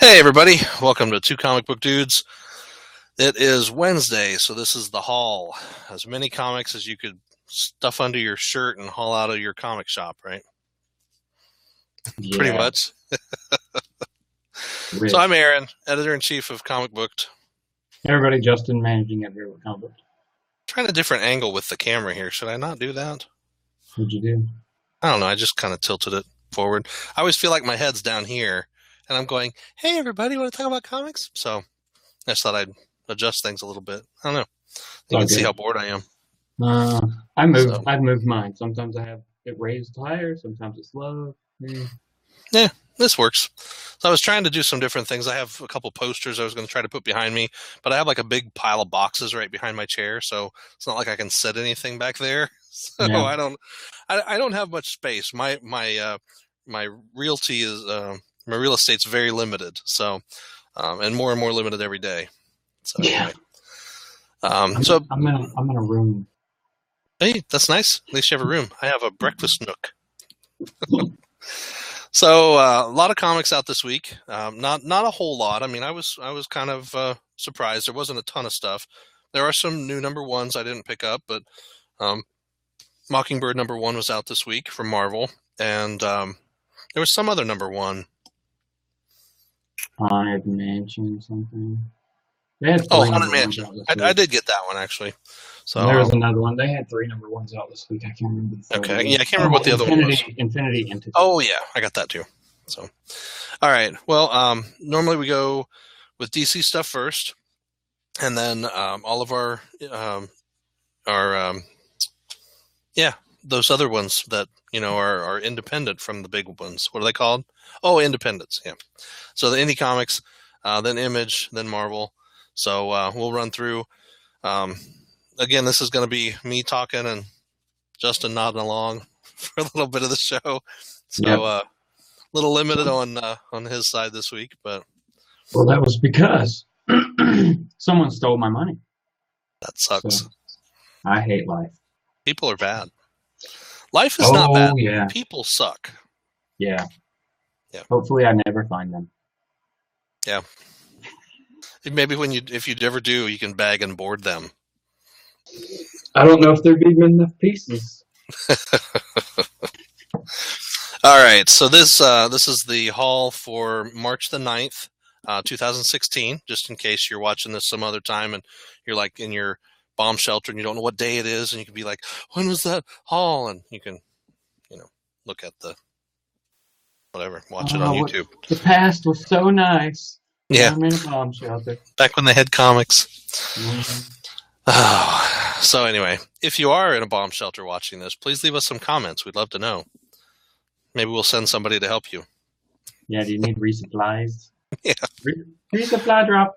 Hey everybody, welcome to Two Comic Book Dudes. It is Wednesday, so this is the haul. As many comics as you could stuff under your shirt and haul out of your comic shop, right? Pretty Yeah, much. So I'm rich. Aaron, editor-in-chief of Comic Booked. Everybody, Justin, managing editor of Comic Book. Trying a different angle with the camera here. Should I not do that? What'd you do? I don't know, I just kind of tilted it forward. I always feel like my head's down here, and I'm going, hey everybody, want to talk about comics? So I just thought I'd adjust things a little bit. I don't know. You can see how bored I am. I've moved mine. Sometimes I have it raised higher. Sometimes it's low. Yeah, this works. So I was trying to do some different things. I have a couple posters I was going to try to put behind me, but I have like a big pile of boxes right behind my chair, so it's not like I can set anything back there. So Yeah. I don't have much space. My realty is my real estate's very limited. So and more limited every day. So Yeah. anyway, I'm in a room. hey, that's nice. At least you have a room. I have a breakfast nook. So a lot of comics out this week. Not a whole lot. I mean, I was kind of surprised. There wasn't a ton of stuff. There are some new number ones I didn't pick up, but Mockingbird number 1 was out this week from Marvel, and there was some other number 1. Haunted Mansion something. They had Oh, three Haunted number Mansion. ones out this I week. did get that one actually. So And there was another one. They had three number ones out this week. I can't remember. Okay, yeah, I can't remember what the other one was. Infinity Entity. Oh yeah, I got that too. So, all right. Well, normally we go with DC stuff first, and then all of our those other ones that are independent from the big ones. What are they called? Oh, independents. Yeah. So the indie comics, then Image, then Marvel. So we'll run through. Again, this is going to be me talking and Justin nodding along for a little bit of the show. So a little limited on his side this week, but well, that was because someone stole my money. That sucks. So, I hate life. People are bad. Life is not bad. Yeah. People suck. Yeah. Yeah. Hopefully I never find them. Yeah. Maybe if you ever do, you can bag and board them. I don't know if they're big enough pieces. All right. So this is the haul for March the 9th, 2016, just in case you're watching this some other time and you're like in your bomb shelter and you don't know what day it is, and you can be like, when was that haul? And you can, look at the whatever, watch it on YouTube. The past was so nice. Yeah. I'm in a bomb shelter. Back when they had comics. Mm-hmm. Oh, so anyway, if you are in a bomb shelter watching this, please leave us some comments. We'd love to know. Maybe we'll send somebody to help you. Yeah, do you need resupplies? Yeah. Resupply drop.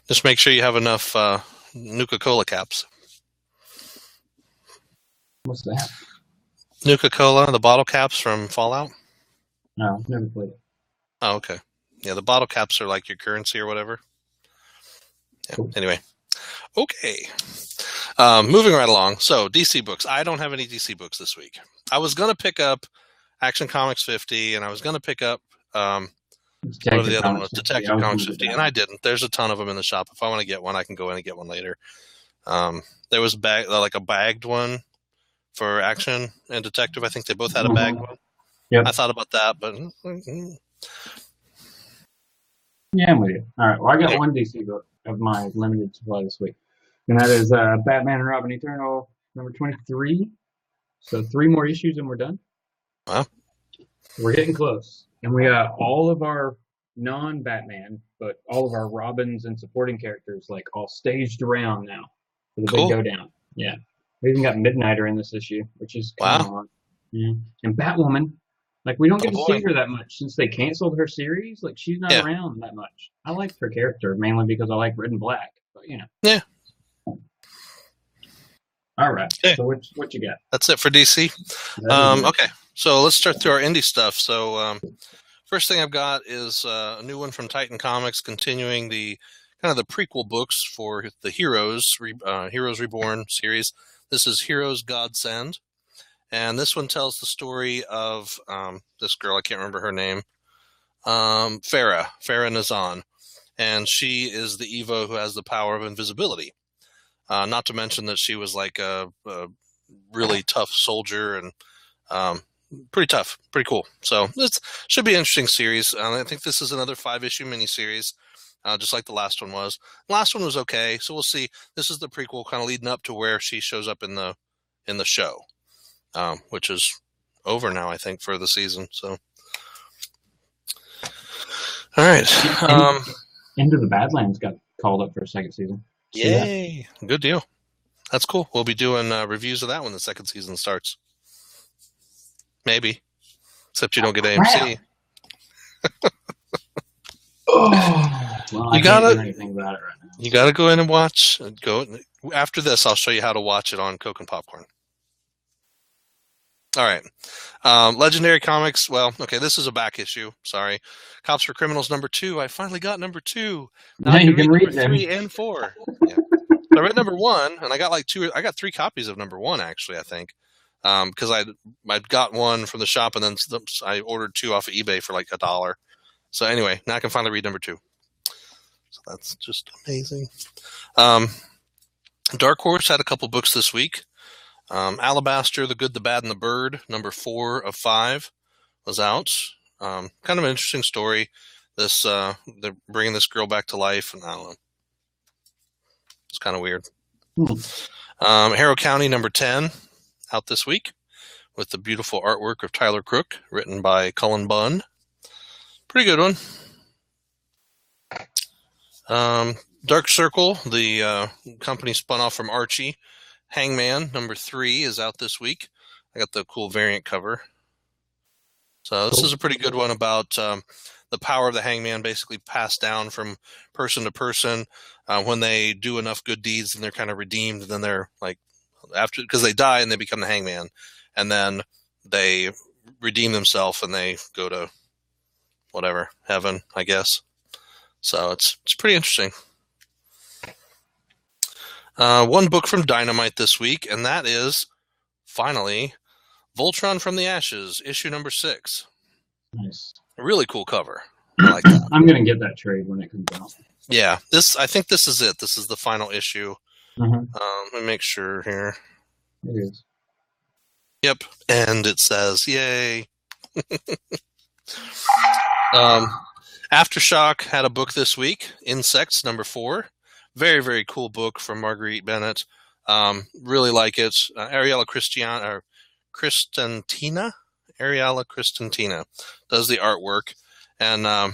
Just make sure you have enough Nuka-Cola caps. What's that? Nuka-Cola, the bottle caps from Fallout? No, never played it. Oh, okay. Yeah, the bottle caps are like your currency or whatever. Yeah. Cool. Anyway. Okay. Moving right along. So, DC books. I don't have any DC books this week. I was going to pick up Action Comics 50, and I was going to pick up whatever the other one was, Detective Comics 50, and I didn't. There's a ton of them in the shop. If I want to get one, I can go in and get one later. There was a bagged one for Action and Detective. I think they both had a bagged one. Yep. I thought about that, but yeah, I'm with you. All right. Well, I got one DC book of my limited supply this week, and that is Batman and Robin Eternal number 23. So 3 more issues and we're done. Wow. We're getting close, and we got all of our non-Batman, but all of our Robins and supporting characters like all staged around now for the big go down. Yeah. We even got Midnighter in this issue, which is kind of fun. Yeah. And Batwoman. Like, we don't get to see her that much since they canceled her series. Like, she's not around that much. I like her character mainly because I like red and black. But, Yeah. All right. Okay. So what you got? That's it for DC. Okay. So let's start through our indie stuff. So first thing I've got is a new one from Titan Comics, continuing the kind of the prequel books for the Heroes Reborn series. This is Heroes Godsend. And this one tells the story of this girl, I can't remember her name, Farah Nazan, and she is the Evo who has the power of invisibility. Not to mention that she was like a really tough soldier and pretty tough, pretty cool. So this should be an interesting series. I think this is another 5-issue miniseries, just like the last one was. The last one was okay, so we'll see. This is the prequel, kind of leading up to where she shows up in the show, which is over now, I think, for the season. So, all right. Into the Badlands got called up for a second season. Yay! Good deal. That's cool. We'll be doing reviews of that when the second season starts. Maybe. Except you don't get AMC. Well, I can't do anything about it right now. You got to go in and watch. After this, I'll show you how to watch it on Coke and Popcorn. All right. Legendary Comics. Well, okay, this is a back issue. Sorry. Cops for Criminals #2. I finally got #2. Now you can read number 3 and 4. Yeah. I read #1, and I got I got 3 copies of #1, actually, I think. Because I'd got one from the shop, and then I ordered 2 off of eBay for like $1. So anyway, now I can finally read #2. So that's just amazing. Dark Horse had a couple books this week. Alabaster, The Good, the Bad, and the Bird, #4 of 5, was out. Kind of an interesting story. They're bringing this girl back to life, and I don't know. It's kind of weird. Harrow County, #10, out this week, with the beautiful artwork of Tyler Crook, written by Cullen Bunn. Pretty good one. Dark Circle, the company spun off from Archie. Hangman, #3, is out this week. I got the cool variant cover. So this is a pretty good one about the power of the Hangman basically passed down from person to person. When they do enough good deeds, and they're kind of redeemed, and then they're like, because they die and they become the Hangman, and then they redeem themselves and they go to whatever, heaven, I guess. So it's pretty interesting. One book from Dynamite this week, and that is finally Voltron from the Ashes, issue #6. Nice. A really cool cover. I like that. I'm gonna get that trade when it comes out. Yeah, I think this is it. This is the final issue. Let me make sure here. It is. Yep, and it says, yay. Aftershock had a book this week, Insects, #4. Very, very cool book from Marguerite Bennett. Really like it. Ariella Cristantina does the artwork. And the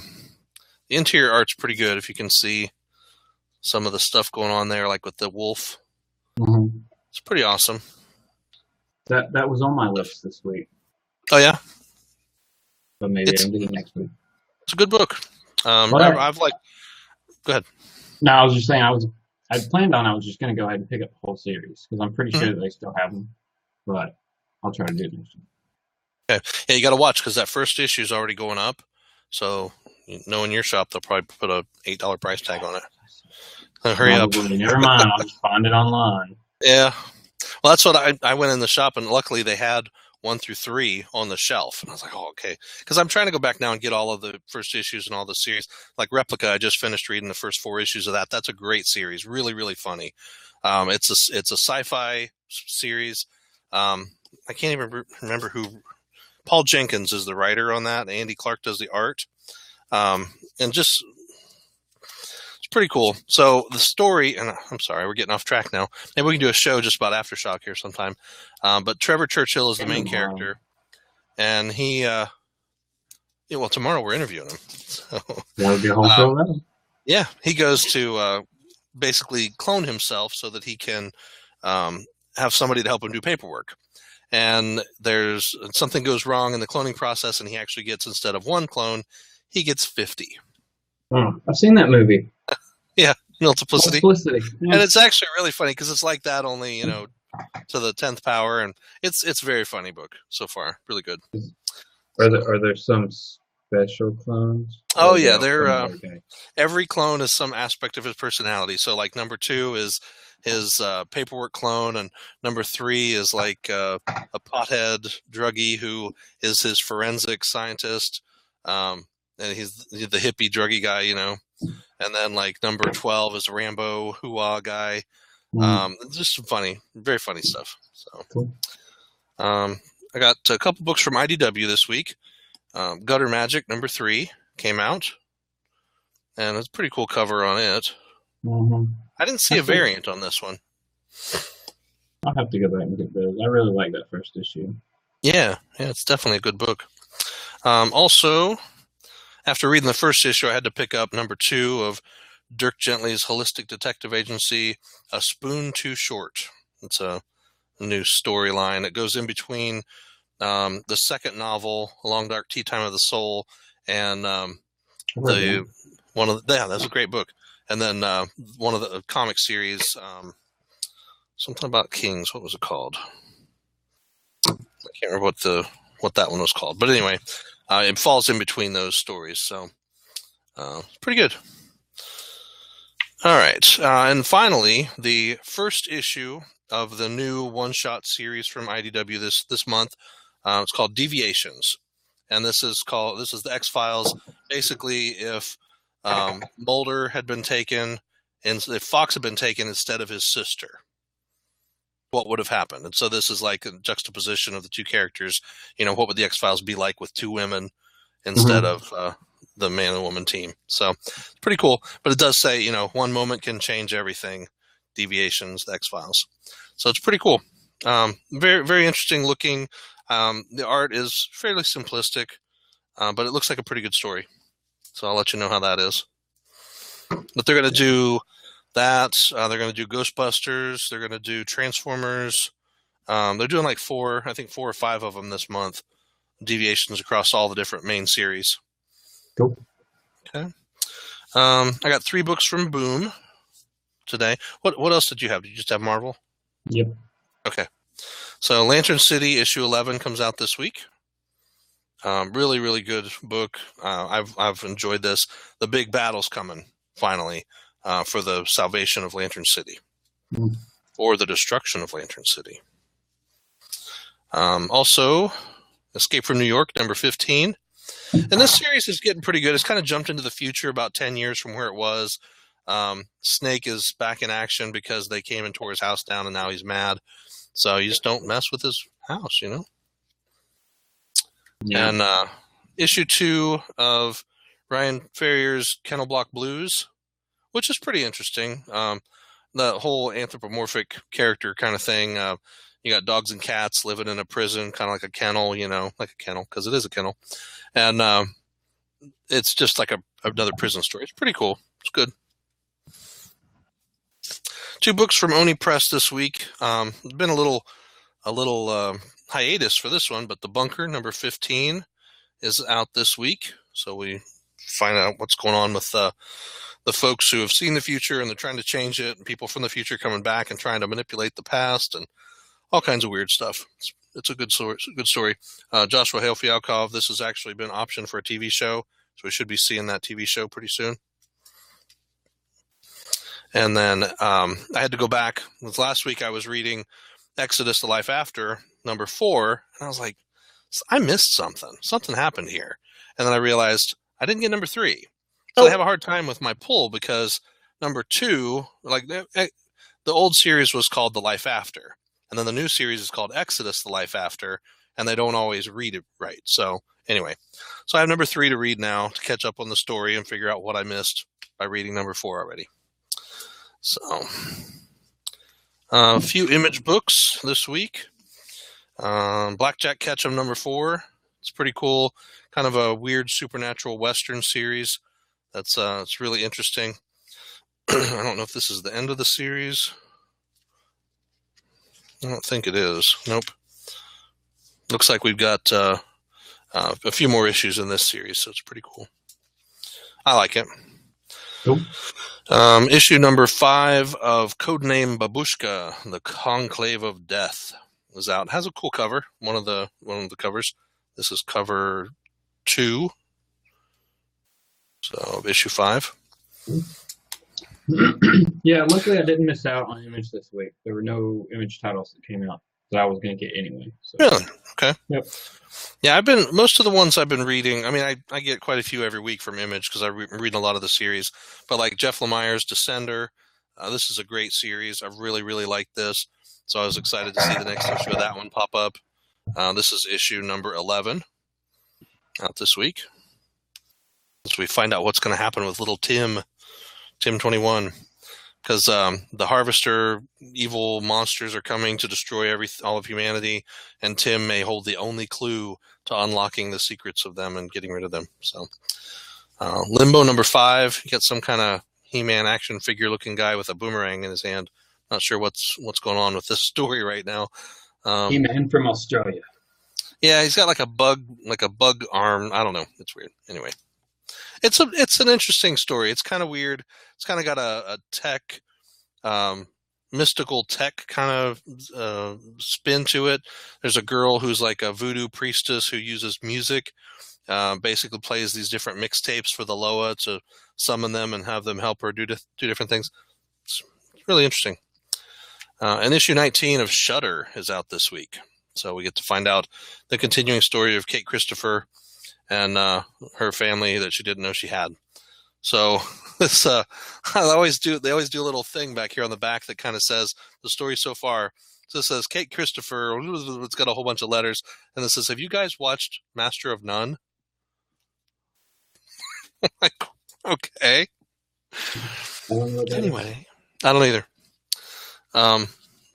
interior art's pretty good if you can see some of the stuff going on there, like with the wolf. It's pretty awesome. That was on my list this week. Oh, yeah? But maybe I'll do it next week. It's a good book. I've like... Go ahead. No, I was just saying I was just going to go ahead and pick up the whole series because I'm pretty sure that they still have them, but I'll try to do it next week. Okay. Yeah, you got to watch because that first issue is already going up. So, in your shop, they'll probably put a $8 price tag on it. So hurry up. Never mind. I'll just find it online. Yeah. Well, that's what I went in the shop, and luckily they had 1 through 3 on the shelf. And I was like, oh, okay. Because I'm trying to go back now and get all of the first issues and all the series. Like Replica, I just finished reading the first 4 issues of that. That's a great series. Really, really funny. It's a sci-fi series. I can't even remember who. Paul Jenkins is the writer on that. Andy Clark does the art. And just... it's pretty cool. So the story, and I'm sorry, we're getting off track now. Maybe we can do a show just about Aftershock here sometime. But Trevor Churchill is the main character, and he, well, tomorrow we're interviewing him. So, that would be a whole show, then. Yeah, he goes to basically clone himself so that he can have somebody to help him do paperwork. And something goes wrong in the cloning process, and he actually gets, instead of 1 clone, he gets 50. Oh, I've seen that movie. Yeah, Multiplicity. Yeah. And it's actually really funny because it's like that, only, to the 10th power. And it's a very funny book so far. Really good. Are there some special clones? Oh, yeah. Every clone is some aspect of his personality. So, like, #2 is his paperwork clone, and #3 is like a pothead druggie who is his forensic scientist. And and he's the hippie druggy guy, you know. And then like number 12 is Rambo Hoo-ah guy. Just some funny, very funny stuff. So, Cool. I got a couple books from IDW this week. Gutter Magic number 3 came out, and it's a pretty cool cover on it. I didn't see a variant on this one. I'll have to go back and get those. I really like that first issue. Yeah, it's definitely a good book. Also, after reading the first issue, I had to pick up number 2 of Dirk Gently's Holistic Detective Agency, A Spoon Too Short. It's a new storyline. It goes in between the second novel, A Long Dark Tea Time of the Soul, and that's a great book. And then one of the comic series, something about kings. What was it called? I can't remember what that one was called. But anyway, it falls in between those stories, so it's pretty good. All right, and finally, the first issue of the new one-shot series from IDW this month. It's called Deviations, and this is the X-Files. Basically, if Mulder had been taken, and if Fox had been taken instead of his sister, what would have happened? And so this is like a juxtaposition of the two characters. You know, what would the X-Files be like with 2 women instead of the man and woman team? So it's pretty cool. But it does say, you know, one moment can change everything. Deviations, the X-Files. So it's pretty cool. Very, very interesting looking. The art is fairly simplistic, but it looks like a pretty good story. So I'll let you know how that is. But they're going to do that. They're going to do Ghostbusters. They're going to do Transformers. They're doing like 4 or 5 of them this month. Deviations across all the different main series. Cool. Okay. I got 3 books from Boom today. What else did you have? Did you just have Marvel? Yep. Okay. So Lantern City issue 11 comes out this week. Really, really good book. I've enjoyed this. The big battle's coming finally for the salvation of Lantern City, or the destruction of Lantern City. Also, Escape from New York, number 15. And this series is getting pretty good. It's kind of jumped into the future about 10 years from where it was. Snake is back in action because they came and tore his house down, and now he's mad. So you just don't mess with his house, you know? Yeah. And issue 2 of Ryan Ferrier's Kennel Block Blues, which is pretty interesting. The whole anthropomorphic character kind of thing. You got dogs and cats living in a prison, kind of like a kennel, you know, like a kennel, because it is a kennel. And it's just like another prison story. It's pretty cool. It's good. 2 books from Oni Press this week. It's been a little hiatus for this one, but The Bunker, number 15, is out this week. So we find out what's going on with the folks who have seen the future and they're trying to change it, and people from the future coming back and trying to manipulate the past, and all kinds of weird stuff. It's a good story. It's a good story. Joshua Hale Fialkov, this has actually been optioned for a TV show, so we should be seeing that TV show pretty soon. And then I had to go back. Last week I was reading Exodus: The Life After, number 4, and I was like, I missed something. Something happened here. And then I realized I didn't get number 3. So I have a hard time with my pull because number 2, like the old series was called The Life After, and then the new series is called Exodus: The Life After, and they don't always read it right. So anyway, so I have number 3 to read now to catch up on the story and figure out what I missed by reading number 4 already. So a few Image books this week. Blackjack Ketchum number 4. It's pretty cool. Kind of a weird supernatural Western series. It's really interesting. I don't know if this is the end of the series. I don't think it is. Nope. Looks like we've got a few more issues in this series, so it's pretty cool. I like it. Cool. Issue number 5 of Codename Babushka, The Conclave of Death, is out. It has a cool cover. One of the covers. This is cover 2. So issue 5. Yeah, luckily I didn't miss out on Image this week. There were no Image titles that came out that I was going to get anyway. So. Really? Okay. Yep. Yeah, most of the ones I've been reading, I mean, I get quite a few every week from Image because I'm reading a lot of the series. But like Jeff Lemire's Descender, this is a great series. I really, really like this. So I was excited to see the next issue of that one pop up. This is issue number 11 out this week. So we find out what's going to happen with little Tim 21. Because the Harvester evil monsters are coming to destroy all of humanity, and Tim may hold the only clue to unlocking the secrets of them and getting rid of them. So, Limbo number 5, you get some kind of He-Man action figure-looking guy with a boomerang in his hand. Not sure what's going on with this story right now. He-Man from Australia. Yeah, he's got like a bug arm. I don't know. It's weird. Anyway. It's an interesting story. It's kind of weird. It's kind of got a tech, mystical tech kind of spin to it. There's a girl who's like a voodoo priestess who uses music, basically plays these different mixtapes for the Loa to summon them and have them help her do different things. It's really interesting. And issue 19 of Shudder is out this week. So we get to find out the continuing story of Kate Christopher and her family that she didn't know she had. So this, they always do a little thing back here on the back that kind of says the story so far. So it says Kate Christopher. It's got a whole bunch of letters, and it says, "Have you guys watched Master of None?" Like, okay. Anyway, I don't either.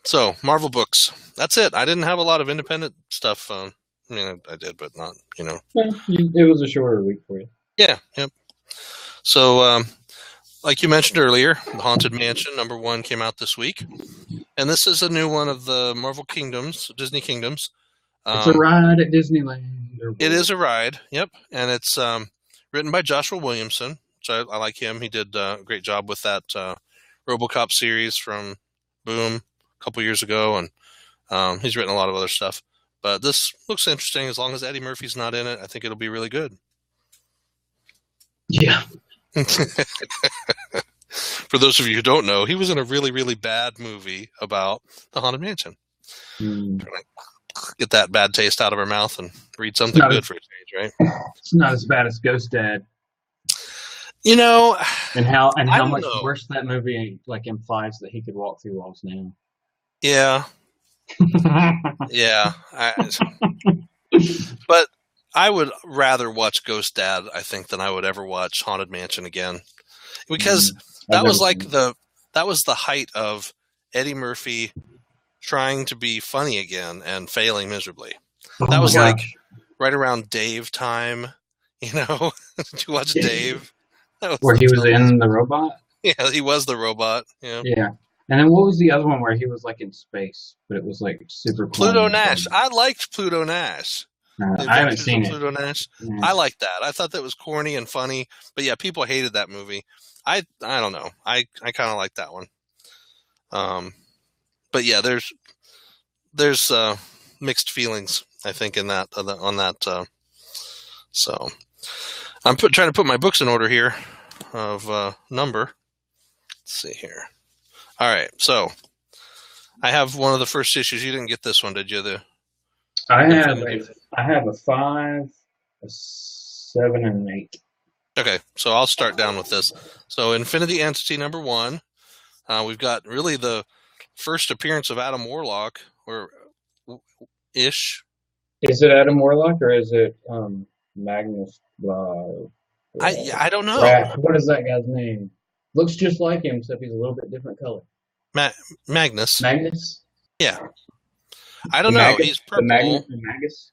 So Marvel books. That's it. I didn't have a lot of independent stuff. I mean, I did, but not, Yeah, it was a shorter week for you. Yeah, yep. So, like you mentioned earlier, The Haunted Mansion #1 came out this week. And this is a new one of the Marvel Kingdoms, Disney Kingdoms. It's a ride at Disneyland. It is a ride, yep. And it's written by Joshua Williamson, which I like him. He did a great job with that RoboCop series from Boom a couple years ago. And he's written a lot of other stuff. But this looks interesting. As long as Eddie Murphy's not in it, I think it'll be really good. Yeah. For those of you who don't know, he was in a really, really bad movie about the Haunted Mansion. Get that bad taste out of our mouth and read something good for a change, right? It's not as bad as Ghost Dad. And how much worse that movie implies that he could walk through walls now. Yeah. Yeah. But I would rather watch Ghost Dad, I think, than I would ever watch Haunted Mansion again. Because that was the height of Eddie Murphy trying to be funny again and failing miserably. That was like right around Dave time, Did you watch Dave? Where he was in the robot? Yeah, he was the robot. Yeah. Yeah. And then what was the other one where he was in space, but it was super cool? Pluto Nash. I liked Pluto Nash. I haven't seen it. Pluto Nash. Yeah. I liked that. I thought that was corny and funny, but yeah, people hated that movie. I don't know. I kind of like that one. But yeah, there's mixed feelings, I think, in that on that. So I'm trying to put my books in order here of number. Let's see here. All right, so I have one of the first issues. You didn't get this one, did you? I have a 5, a 7, and an 8. Okay, so I'll start down with this. So Infinity Entity #1. We've got really the first appearance of Adam Warlock, or ish. Is it Adam Warlock or is it Magnus? I don't know. What is that guy's name? Looks just like him, except he's a little bit different color. Magnus. Magnus? Yeah. I don't know. He's purple. Magus?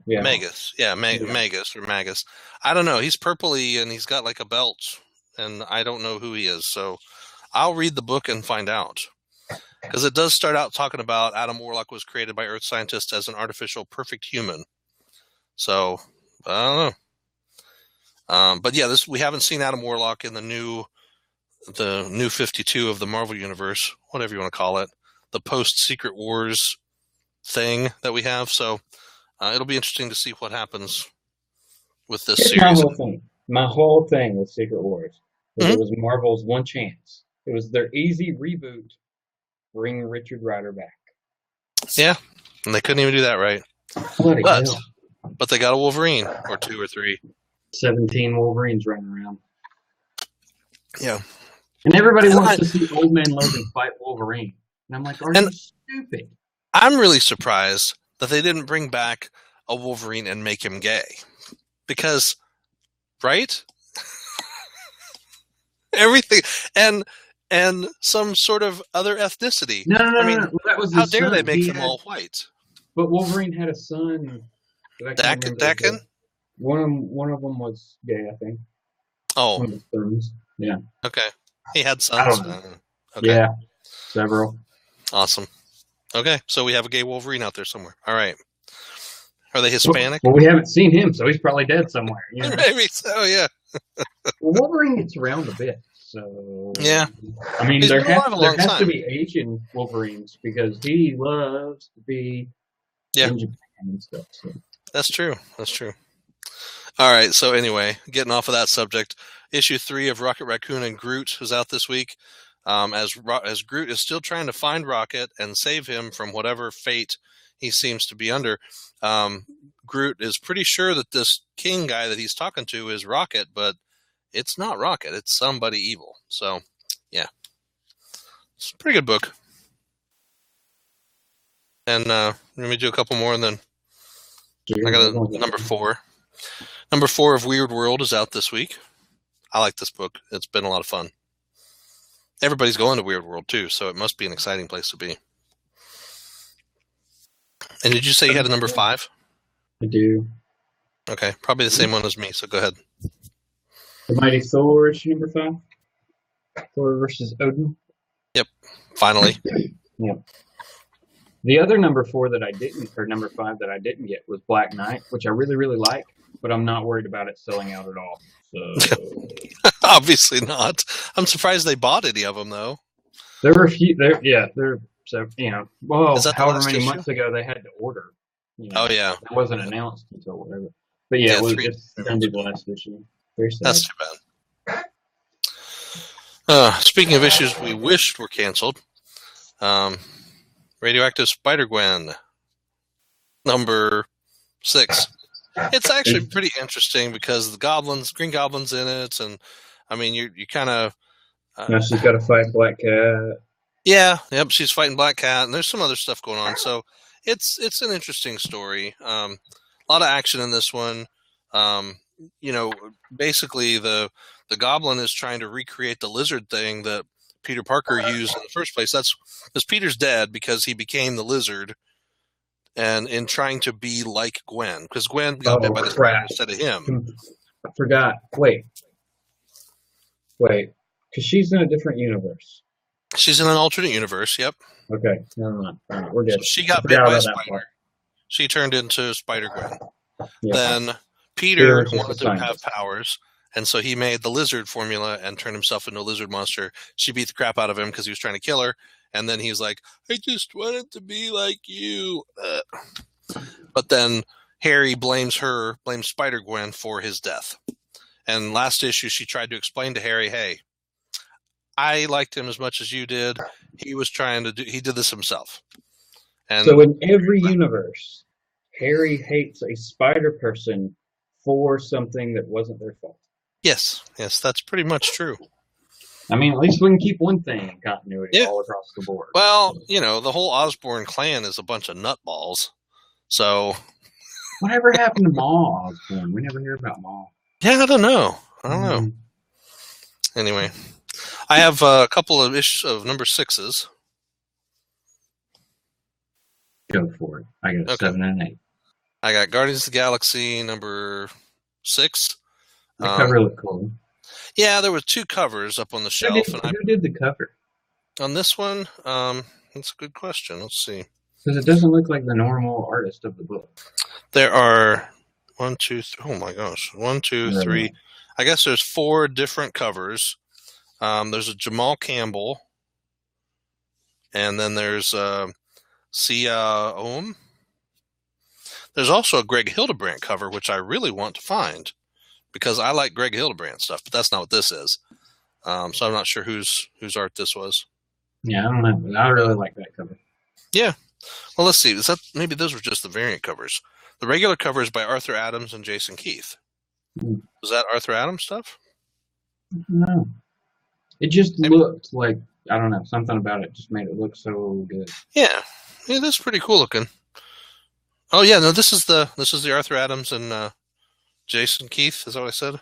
Yeah. Magus. Yeah, Magus or Magus. I don't know. He's purpley and he's got like a belt, and I don't know who he is. So I'll read the book and find out. Because it does start out talking about Adam Warlock was created by Earth scientists as an artificial perfect human. So, I don't know. But yeah, we haven't seen Adam Warlock in the new 52 of the Marvel Universe, whatever you want to call it, the post-Secret Wars thing that we have. So it'll be interesting to see what happens with this series. My whole thing with Secret Wars was it was Marvel's one chance. It was their easy reboot. Bring Richard Rider back. Yeah, And they couldn't even do that right. Bloody hell. But they got a Wolverine, or 2 or 3. 17 Wolverines running around. Yeah. And everybody wants to see Old Man Logan fight Wolverine. And I'm like, are you stupid? I'm really surprised that they didn't bring back a Wolverine and make him gay. Because, right? Everything, and some sort of other ethnicity. No. Well, that was how dare they make them all white? But Wolverine had a son. Dakin? One of them was gay, I think. Oh. One of his sons. Yeah. Okay. He had sons. Okay. Yeah. Several. Awesome. Okay, so we have a gay Wolverine out there somewhere. All right. Are they Hispanic? Well, we haven't seen him, so he's probably dead somewhere. You know? Maybe so, yeah. Well, Wolverine gets around a bit, so... Yeah. I mean, there has to be Asian Wolverines, because he loves to be in Japan and stuff. So. That's true. All right, so anyway, getting off of that subject, issue 3 of Rocket Raccoon and Groot is out this week. As Groot is still trying to find Rocket and save him from whatever fate he seems to be under, Groot is pretty sure that this king guy that he's talking to is Rocket, but it's not Rocket. It's somebody evil. So, yeah. It's a pretty good book. And let me do a couple more, and then I got a number 4. Number 4 of Weird World is out this week. I like this book. It's been a lot of fun. Everybody's going to Weird World, too, so it must be an exciting place to be. And did you say you had a number 5? I do. Okay, probably the same one as me, so go ahead. The Mighty Thor issue number 5. Thor versus Odin. Yep, finally. Yep. The other number 4 that I didn't, or number 5 that I didn't get was Black Knight, which I really, really like, but I'm not worried about it selling out at all. So... Obviously not. I'm surprised they bought any of them, though. There were a few. So, you know, well, however many issue? months ago they had to order. You know, oh, yeah. It wasn't announced until whatever. But yeah, it's going to be the last issue. Very sad. That's too bad. Speaking of issues we wished were canceled, Radioactive Spider-Gwen, number 6. It's actually pretty interesting because the Green Goblin's in it, and I mean, you kind of... now she's got to fight Black Cat. Yeah, yep, she's fighting Black Cat, and there's some other stuff going on, so it's an interesting story. A lot of action in this one. You know, basically the Goblin is trying to recreate the lizard thing that Peter Parker used in the first place. That's because Peter's dead because he became the lizard, and in trying to be like Gwen, because Gwen got bit by the spider instead of him. I forgot. Wait, because she's in a different universe. She's in an alternate universe. Yep. Okay, never mind. All right, we're good. So she got bit by a spider. She turned into Spider-Gwen. Yeah. Then Peter wanted to have powers, and so he made the lizard formula and turned himself into a lizard monster. She beat the crap out of him because he was trying to kill her. And then he's like, I just wanted to be like you. But then Harry blames Spider-Gwen for his death. And last issue, she tried to explain to Harry, hey, I liked him as much as you did. He did this himself. And so in every universe, Harry hates a spider person for something that wasn't their fault. Yes, that's pretty much true. I mean, at least we can keep one thing in continuity all across the board. Well, you know, the whole Osborn clan is a bunch of nutballs. So... whatever happened to Ma Osborn? We never hear about Ma. Yeah, I don't know. Anyway, I have a couple of issues of number 6s. Go for it. I got 7 and 8. I got Guardians of the Galaxy number 6. The cover looked cool. Yeah, there were 2 covers up on the shelf. Who did the cover? On this one, that's a good question. Let's see. Because it doesn't look like the normal artist of the book. There are 1, 2, 3. Oh my gosh. 1, 2, 3. I guess there's 4 different covers. There's a Jamal Campbell. And then there's Sia Ohm. There's also a Greg Hildebrandt cover, which I really want to find. Because I like Greg Hildebrandt stuff, but that's not what this is. So I'm not sure whose art this was. Yeah, I don't know. I really like that cover. Yeah. Well, let's see. Is that maybe those were just the variant covers? The regular cover is by Arthur Adams and Jason Keith. Was that Arthur Adams stuff? No. It just looked like, I don't know, something about it just made it look so good. Yeah, that's pretty cool looking. Oh yeah, no, this is the Arthur Adams and Jason Keith. Is that what I said?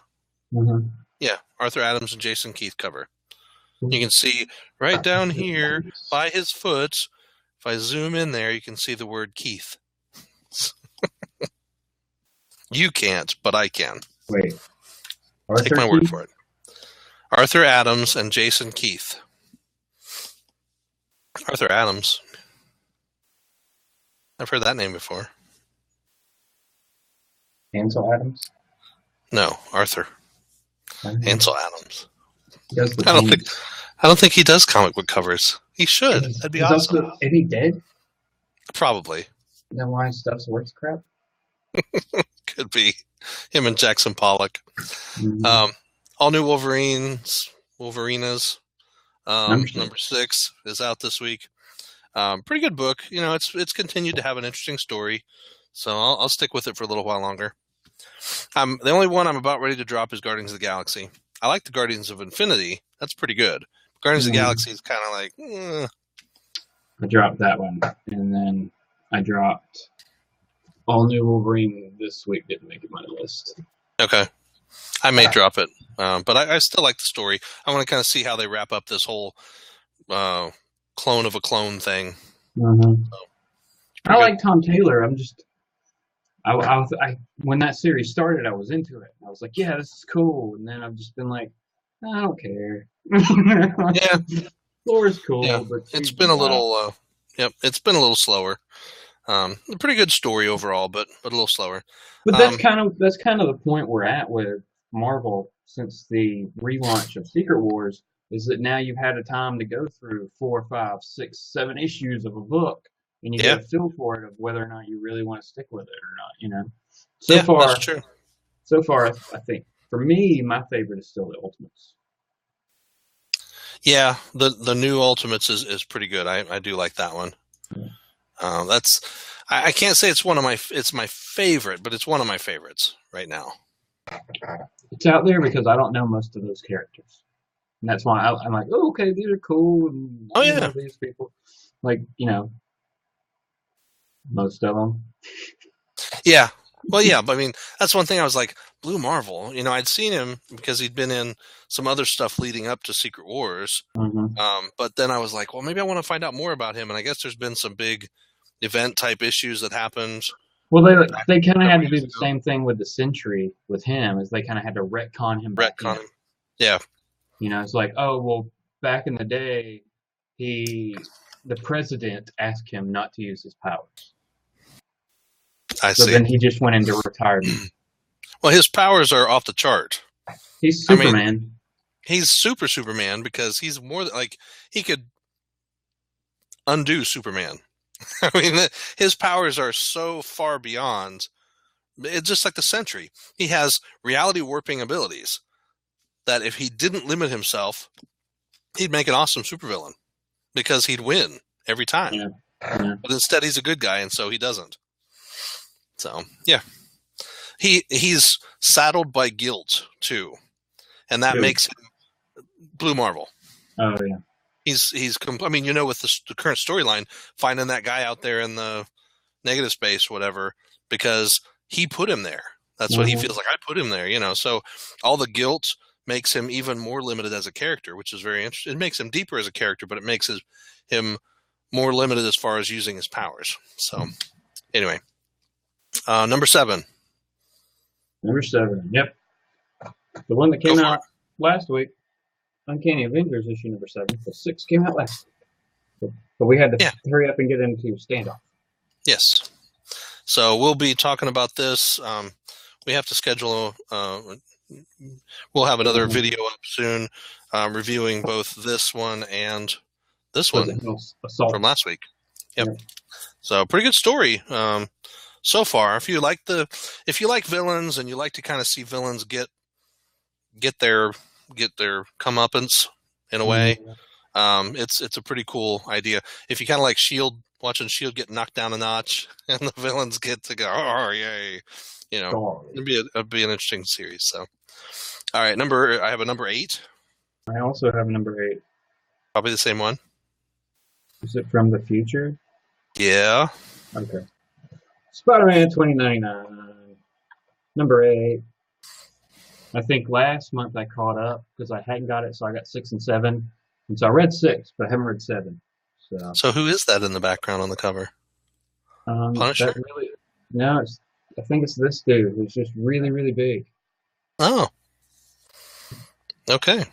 Mm-hmm. Yeah, Arthur Adams and Jason Keith cover. You can see right down here by his foot. If I zoom in there, you can see the word Keith. You can't, but I can. Wait. Arthur Take my Keith? word for it. Arthur Adams and Jason Keith. Arthur Adams. I've heard that name before. Ansel Adams? No, Arthur. Ansel Adams. I don't think he does comic book covers. He should. That'd be awesome. Is he dead? Probably. Then why stuff's worth crap? Could be him and Jackson Pollock. Mm-hmm. All new Wolverinas. Number 6 is out this week. Pretty good book. You know, it's continued to have an interesting story, so I'll stick with it for a little while longer. The only one I'm about ready to drop is Guardians of the Galaxy. I like the Guardians of Infinity. That's pretty good. Guardians of the Galaxy is kind of like. I dropped that one, and then I dropped All New Wolverine this week. Didn't make it my list. Okay. I may drop it, but I still like the story. I want to kind of see how they wrap up this whole clone of a clone thing. Mm-hmm. So, I like Tom Taylor. I'm just, when that series started, I was into it. I was like, yeah, this is cool. And then I've just been like, I don't care. Yeah, Laura's cool, yeah. but it's been a little. It's been a little slower. A pretty good story overall, but a little slower. But that's kind of the point we're at with Marvel since the relaunch of Secret Wars, is that now you've had a time to go through 4, 5, 6, 7 issues of a book, and you get a feel for it of whether or not you really want to stick with it or not. You know, that's true. So far, I think for me, my favorite is still the Ultimates. Yeah, the new Ultimates is pretty good. I do like that one. Yeah. I can't say it's my favorite, but it's one of my favorites right now. It's out there because I don't know most of those characters, and that's why I'm like, oh, okay, these are cool. And I know these people, like, you know, most of them. Yeah. Well, yeah, but I mean, that's one thing I was like, Blue Marvel. You know, I'd seen him because he'd been in some other stuff leading up to Secret Wars. Mm-hmm. But then I was like, well, maybe I want to find out more about him. And I guess there's been some big event type issues that happened. Well, they kind of had to do the same thing with the Sentry with him, as they kind of had to retcon him. Yeah. You know, it's like, oh, well, back in the day, the president asked him not to use his powers. I see. Then he just went into retirement. Well, his powers are off the chart. He's Superman. I mean, he's Superman because he's more like he could undo Superman. I mean, his powers are so far beyond. It's just like the Sentry. He has reality warping abilities that if he didn't limit himself, he'd make an awesome supervillain because he'd win every time. Yeah. But instead, he's a good guy, and so he doesn't. So, yeah. He's saddled by guilt, too. And that makes him Blue Marvel. Oh, yeah. I mean, you know, with the current storyline, finding that guy out there in the negative space, whatever, because he put him there. That's what he feels like. I put him there, you know. So all the guilt makes him even more limited as a character, which is very interesting. It makes him deeper as a character, but it makes him more limited as far as using his powers. So, anyway. Number 7. Number 7, yep. The one that came out last week, Uncanny Avengers issue number 7. The 6 came out last week. But we had to hurry up and get into Standoff. Yes. So we'll be talking about this. We have to schedule, we'll have another video up soon reviewing both this one and this one from last week. Yep. Yeah. So pretty good story. So far, if you like villains and you like to kind of see villains get their comeuppance in a way, It's a pretty cool idea. If you kind of like Shield, watching Shield get knocked down a notch, and the villains get to go, oh yay, it'd be an interesting series. So, all right, I have a number 8. I also have number 8. Probably the same one. Is it from the future? Yeah. Okay. Spider-Man 2099, number 8. I think last month I caught up because I hadn't got it, so I got 6 and 7. And so I read 6, but I haven't read 7. So who is that in the background on the cover? Punisher? No, I think it's this dude who's just really, really big. Oh. Okay.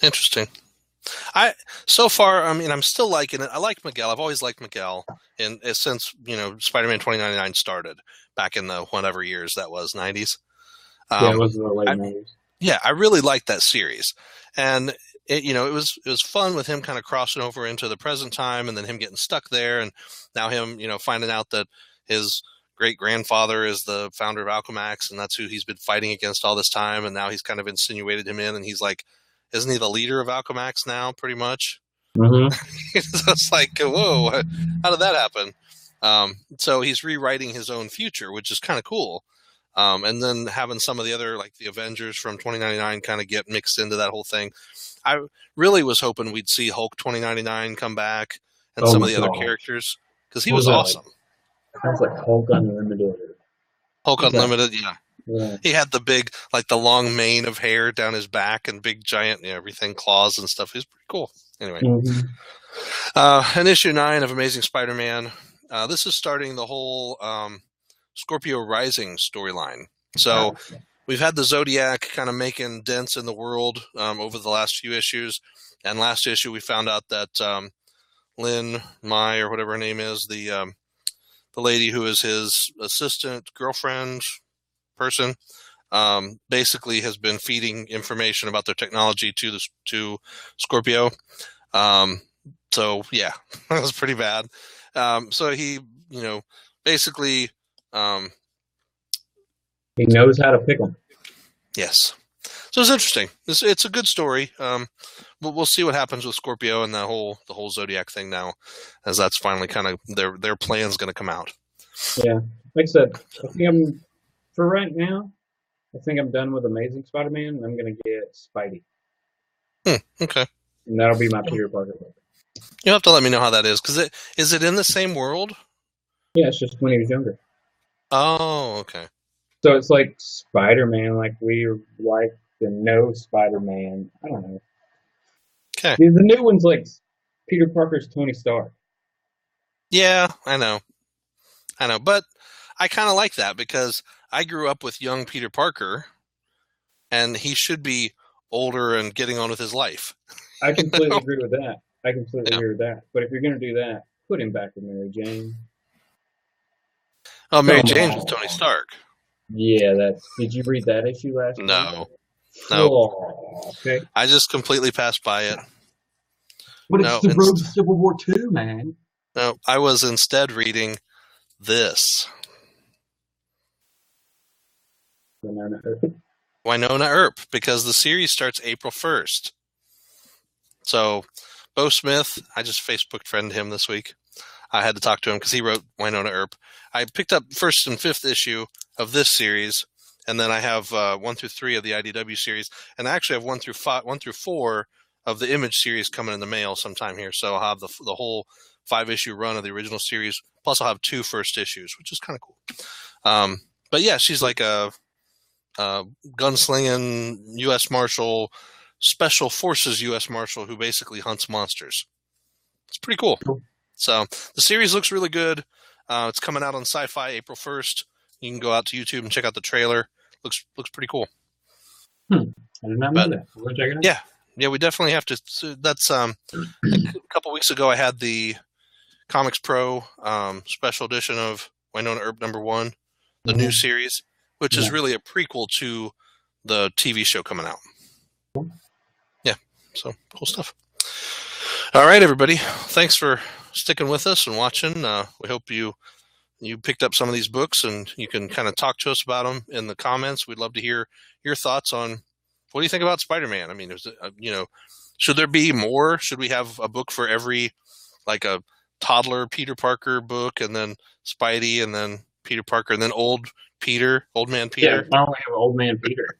Interesting. So far, I mean, I'm still liking it. I like Miguel. I've always liked Miguel, and since Spider-Man 2099 started back in the whatever years that was, 90s. Yeah, it was the late 90s. Yeah, I really liked that series, and it was fun with him kind of crossing over into the present time, and then him getting stuck there, and now him finding out that his great grandfather is the founder of Alchemax, and that's who he's been fighting against all this time, and now he's kind of insinuated him in, and he's like, isn't he the leader of Alchemax now, pretty much? Mm-hmm. So it's like, whoa, how did that happen? So he's rewriting his own future, which is kind of cool. And then having some of the other, like the Avengers from 2099 kind of get mixed into that whole thing. I really was hoping we'd see Hulk 2099 come back and some of the other characters, because he was awesome. Sounds like Hulk Unlimited. Hulk Unlimited, yeah. He had the big, like the long mane of hair down his back and big giant, everything, claws and stuff. He was pretty cool. Anyway, in issue 9 of Amazing Spider-Man, this is starting the whole Scorpio Rising storyline. So we've had the Zodiac kind of making dents in the world over the last few issues. And last issue, we found out that Lynn Mai, or whatever her name is, the lady who is his assistant, girlfriend, person, basically has been feeding information about their technology to Scorpio. So yeah, that was pretty bad. So he, basically, he knows how to pick them. Yes. So it's interesting. It's a good story. We'll see what happens with Scorpio and the whole Zodiac thing now, as that's finally kind of their plan's going to come out. Yeah, like I said, I think for right now, I think I'm done with Amazing Spider-Man. I'm going to get Spidey. Okay. And that'll be my Peter Parker book. You'll have to let me know how that is, because is it in the same world? Yeah, it's just when he was younger. Oh, okay. So it's like Spider-Man, like we like the no Spider-Man. I don't know. Okay. The new one's like Peter Parker's Tony Stark. Yeah, I know. But I kind of like that, because I grew up with young Peter Parker, and he should be older and getting on with his life. I completely agree with that. Agree with that. But if you're going to do that, put him back with Mary Jane. Oh, Mary Jane was Tony Stark. Yeah, did you read that issue last week? No. Oh, okay. I just completely passed by it. But it's the road to Civil War II, man. No, I was instead reading this. Winona Earp, because the series starts April 1st. So, Bo Smith, I just Facebook friended him this week. I had to talk to him because he wrote Winona Earp. I picked up 1st and 5th issue of this series, and then I have 1 through 3 of the IDW series, and I actually have 1 through 4 of the Image series coming in the mail sometime here. So I'll have the whole 5-issue run of the original series. Plus, I'll have 2 first issues, which is kind of cool. But yeah, she's like a gunslinging U.S. Marshal, Special Forces U.S. Marshal who basically hunts monsters. It's pretty cool. So the series looks really good. It's coming out on Sci-Fi April 1st. You can go out to YouTube and check out the trailer. Looks pretty cool. I did not know that. We'll check it out. Yeah, we definitely have to. So that's a couple weeks ago. I had the Comics Pro special edition of Winona Earp #1, the new series, which is really a prequel to the TV show coming out. Yeah, so cool stuff. All right, everybody. Thanks for sticking with us and watching. We hope you picked up some of these books, and you can kind of talk to us about them in the comments. We'd love to hear your thoughts on what do you think about Spider-Man. I mean, Should there be more? Should we have a book for every, like a toddler Peter Parker book, and then Spidey, and then Peter Parker, and then old man Peter? Yeah, why don't we have Old Man Peter?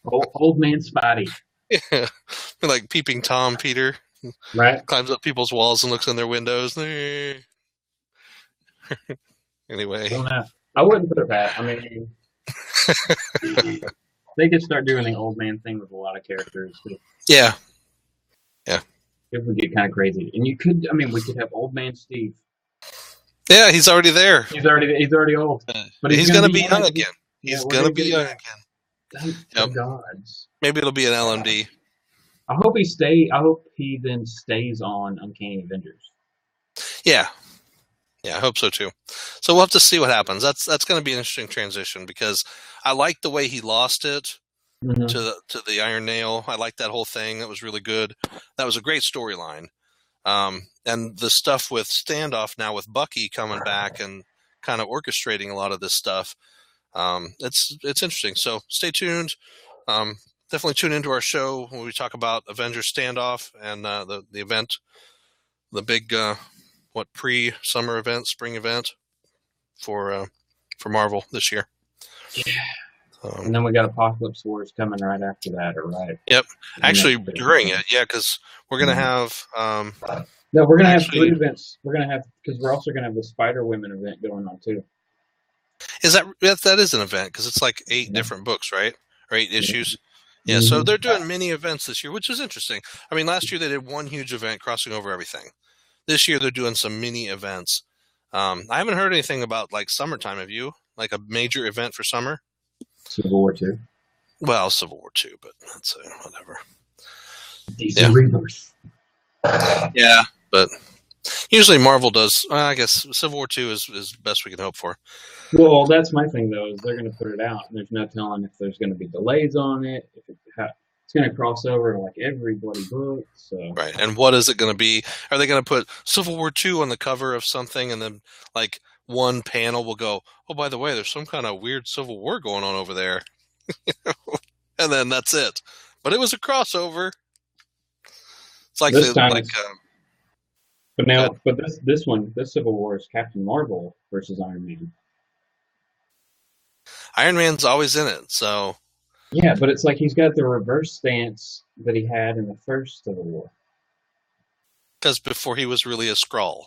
old Man Spidey. Yeah. Like Peeping Tom Peter. Right. Climbs up people's walls and looks in their windows. Anyway. I wouldn't put it back. I mean, they could start doing the old man thing with a lot of characters. Yeah. It would get kind of crazy. And we could have Old Man Steve. Yeah, he's already there. He's already old. But he's going to be young again. He's going to be young again. Thank gods. Maybe it'll be an LMD. I hope he then stays on Uncanny Avengers. Yeah, I hope so too. So we'll have to see what happens. That's going to be an interesting transition, because I like the way he lost it to the Iron Nail. I like that whole thing. That was really good. That was a great storyline. And the stuff with Standoff now, with Bucky coming back and kind of orchestrating a lot of this stuff. It's interesting. So stay tuned. Definitely tune into our show when we talk about Avengers Standoff and the event, the big pre-summer event, spring event for Marvel this year. Yeah. And then we got Apocalypse Wars coming right after that, or right? Yep. Actually, during it, yeah, because we're gonna have. No, we're gonna have 3 events. Because we're also gonna have the Spider Women event going on too. Is that is an event, because it's like 8 different books, right? Or 8 issues. Yeah, so they're doing mini events this year, which is interesting. I mean, last year they did one huge event crossing over everything. This year they're doing some mini events. I haven't heard anything about like summertime. Have you? Like a major event for summer? Civil War 2. Well, Civil War 2, but that's whatever. DC Rebirth. Yeah, but usually Marvel does. I guess Civil War 2 is the best we can hope for. Well, that's my thing, though, is they're going to put it out, and there's no telling if there's going to be delays on it, if it's going to cross over to like every bloody book. So. Right, and what is it going to be? Are they going to put Civil War 2 on the cover of something, and then like one panel will go, oh, by the way, there's some kind of weird Civil War going on over there. And then that's it. But it was a crossover. It's like this Civil War is Captain Marvel versus Iron Man. Iron Man's always in it, so. Yeah, but it's like he's got the reverse stance that he had in the first Civil War. Because before he was really a Skrull.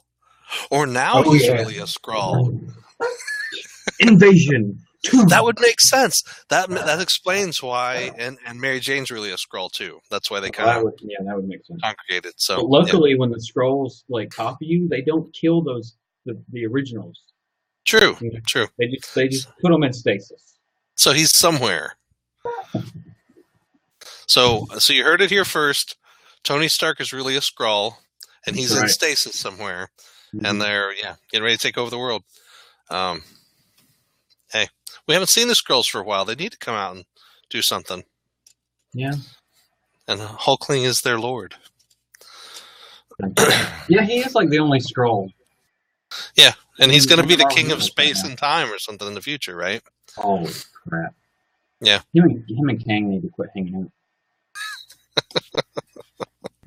Or now he's really a Skrull. Invasion. That would make sense. That explains why, and Mary Jane's really a Skrull too. That's why they that would make sense. Congregated. So but luckily, when the Skrulls like copy you, they don't kill the originals. True. They just put them in stasis. So he's somewhere. So you heard it here first. Tony Stark is really a Skrull, and he's in stasis somewhere, and they're getting ready to take over the world. Hey, we haven't seen the Skrulls for a while. They need to come out and do something. Yeah. And Hulkling is their lord. Yeah, he is like the only Skrull. Yeah, and he's going to be the king of space and time or something in the future, right? Holy crap. Yeah. Him and Kang need to quit hanging out.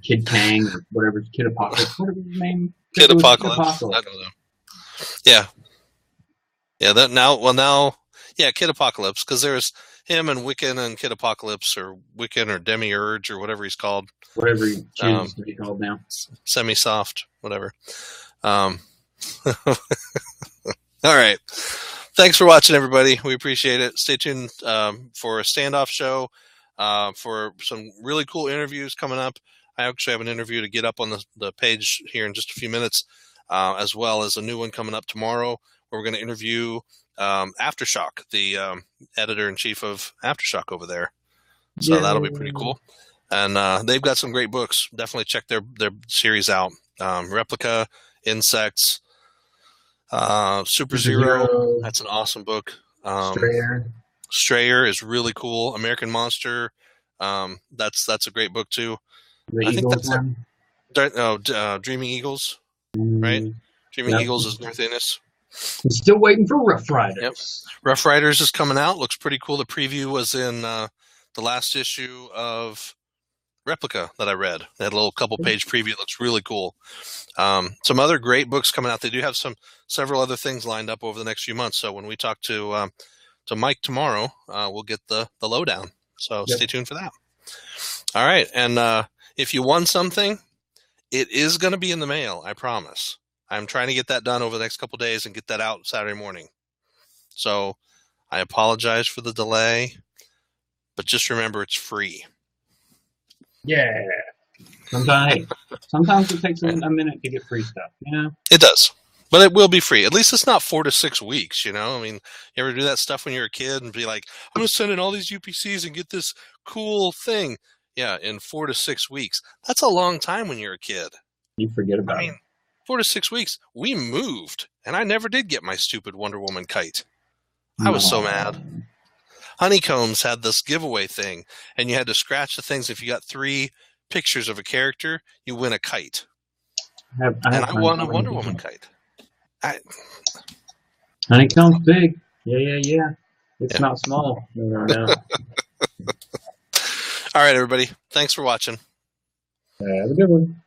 Kid Kang, or whatever, Kid Apocalypse, whatever his name. Kid Apocalypse. I don't know. Yeah. Yeah, Kid Apocalypse, because there's him and Wiccan and Kid Apocalypse, or Wiccan or Demiurge, or whatever he's called. Whatever he chooses to be called now. Semi-soft, whatever. All right. Thanks for watching, everybody. We appreciate it. Stay tuned for a Standoff show, for some really cool interviews coming up. I actually have an interview to get up on the page here in just a few minutes, as well as a new one coming up tomorrow, where we're going to interview Aftershock, the editor-in-chief of Aftershock over there. So that'll be pretty cool. And they've got some great books. Definitely check their series out. Replica, Insects, Super Zero. That's an awesome book. Strayer is really cool. American Monster. That's a great book too. I think that's Dreaming Eagles, right? Dreaming Eagles is North Innes. I'm still waiting for Rough Riders. Yep. Rough Riders is coming out. Looks pretty cool. The preview was in the last issue of replica that I read. They had a little couple-page preview. It looks really cool. Some other great books coming out. They do have several other things lined up over the next few months. So when we talk to Mike tomorrow, we'll get the lowdown. So stay tuned for that. All right, and if you won something, it is going to be in the mail. I promise. I'm trying to get that done over the next couple of days and get that out Saturday morning. So I apologize for the delay, but just remember it's free. Yeah. Sometimes it takes a minute to get free stuff, you know? It does. But it will be free. At least it's not 4 to 6 weeks, you know? I mean, you ever do that stuff when you're a kid and be like, I'm going to send in all these UPCs and get this cool thing? Yeah, in 4 to 6 weeks. That's a long time when you're a kid. You forget about it. 4 to 6 weeks. We moved, and I never did get my stupid Wonder Woman kite. I was so mad. Honeycombs had this giveaway thing, and you had to scratch the things. If you got 3 pictures of a character, you win a kite. I won a Wonder Woman kite. Honeycomb's big. Yeah. It's not small. No. All right, everybody. Thanks for watching. Have a good one.